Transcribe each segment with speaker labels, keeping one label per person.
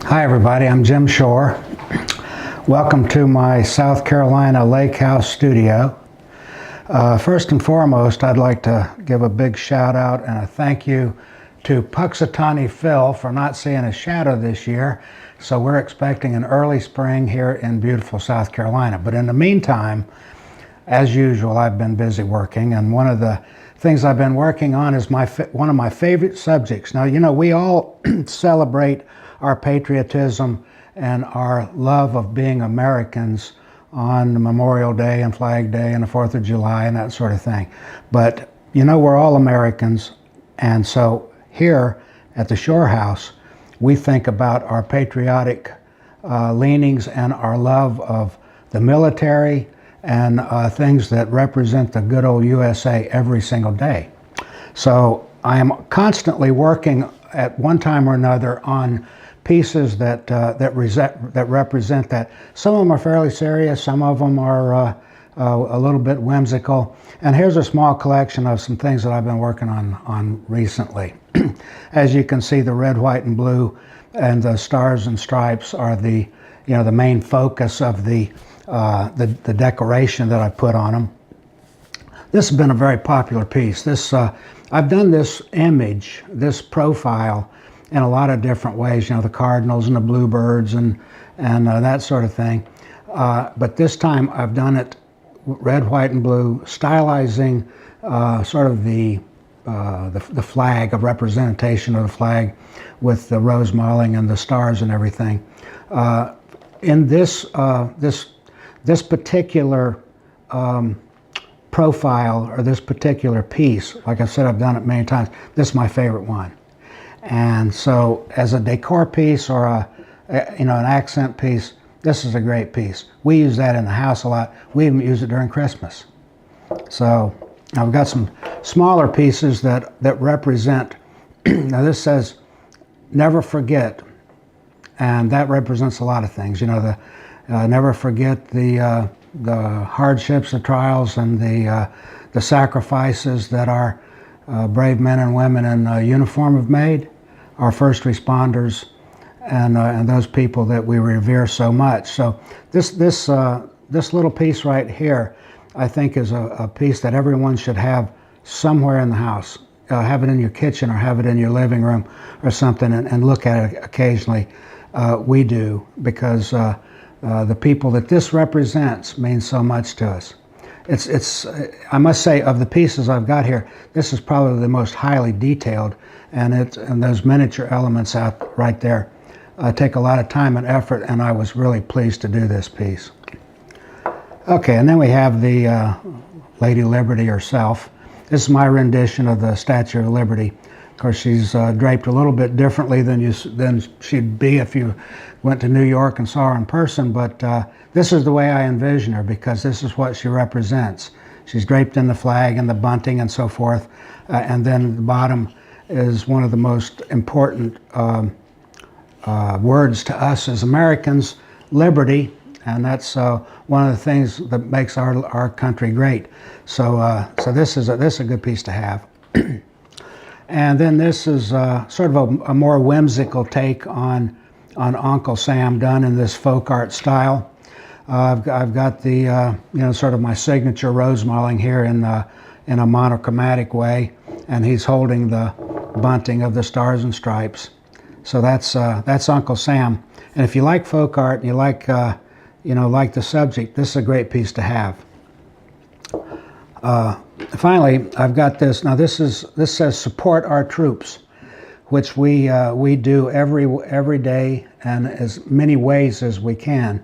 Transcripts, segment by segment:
Speaker 1: Hi everybody, I'm Jim Shore. Welcome to my South Carolina Lake House studio. First and foremost, I'd like to give a big shout out and a thank you to Puxatawny Phil for not seeing a shadow this year. So we're expecting an early spring here in beautiful South Carolina. But in the meantime, as usual, I've been busy working, and one of the things I've been working on is one of my favorite subjects. Now, you know, we all celebrate our patriotism and our love of being Americans on Memorial Day and Flag Day and the 4th of July and that sort of thing. But, you know, we're all Americans, and so here at the Shore House, we think about our patriotic leanings and our love of the military and things that represent the good old USA every single day. So I am constantly working at one time or another on pieces that represent that. Some of them are fairly serious, some of them are a little bit whimsical. And here's a small collection of some things that I've been working on recently. As you can see, the red, white, and blue and the stars and stripes are the main focus of the decoration that I put on them. This has been a very popular piece. I've done this image, this profile, in a lot of different ways. You know, the cardinals and the bluebirds and that sort of thing. But this time I've done it red, white, and blue, stylizing sort of the flag, a representation of the flag with the rose mauling and the stars and everything. In this particular profile, or this particular piece, like I said, I've done it many times. This is my favorite one. And so as a decor piece or an accent piece, this is a great piece. We use that in the house a lot. We even use it during Christmas. So I've got some smaller pieces that represent, now this says, never forget. And that represents a lot of things. You know, never forget the hardships, the trials, and the sacrifices that our brave men and women in uniform have made, our first responders, and those people that we revere so much. So this little piece right here, I think, is a piece that everyone should have somewhere in the house. Have it in your kitchen or have it in your living room or something, and look at it occasionally. We do, because the people that this represents mean so much to us. I must say, of the pieces I've got here, this is probably the most highly detailed, and those miniature elements out right there take a lot of time and effort, and I was really pleased to do this piece. Okay, and then we have the Lady Liberty herself. This is my rendition of the Statue of Liberty. Of course, she's draped a little bit differently than she'd be if you went to New York and saw her in person, but this is the way I envision her, because this is what she represents. She's draped in the flag and the bunting and so forth, and then the bottom is one of the most important words to us as Americans, liberty, and that's one of the things that makes our country great. So this is a good piece to have. And then this is sort of a more whimsical take on Uncle Sam, done in this folk art style. I've got the sort of my signature rose mauling here in a monochromatic way, and he's holding the bunting of the stars and stripes. So that's Uncle Sam. And if you like folk art and you like like the subject, this is a great piece to have. Finally, I've got this. Now this says support our troops, which we do every day and as many ways as we can.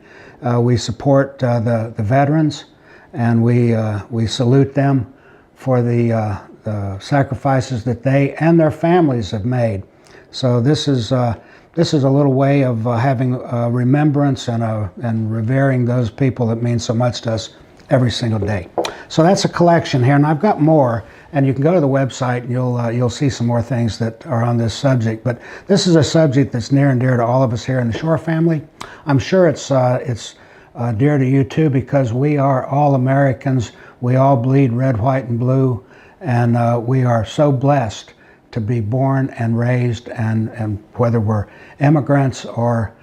Speaker 1: We support the veterans, and we salute them for the sacrifices that they and their families have made. So this is a little way of having remembrance and revering those people that mean so much to us every single day. So that's a collection here, and I've got more, and you can go to the website and you'll see some more things that are on this subject. But this is a subject that's near and dear to all of us here in the Shore family. I'm sure it's dear to you too, because we are all Americans. We all bleed red, white, and blue, and we are so blessed to be born and raised, and whether we're immigrants or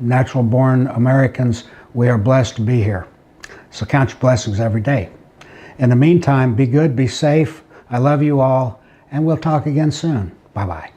Speaker 1: natural born Americans, we are blessed to be here. So count your blessings every day. In the meantime, be good, be safe. I love you all, and we'll talk again soon. Bye-bye.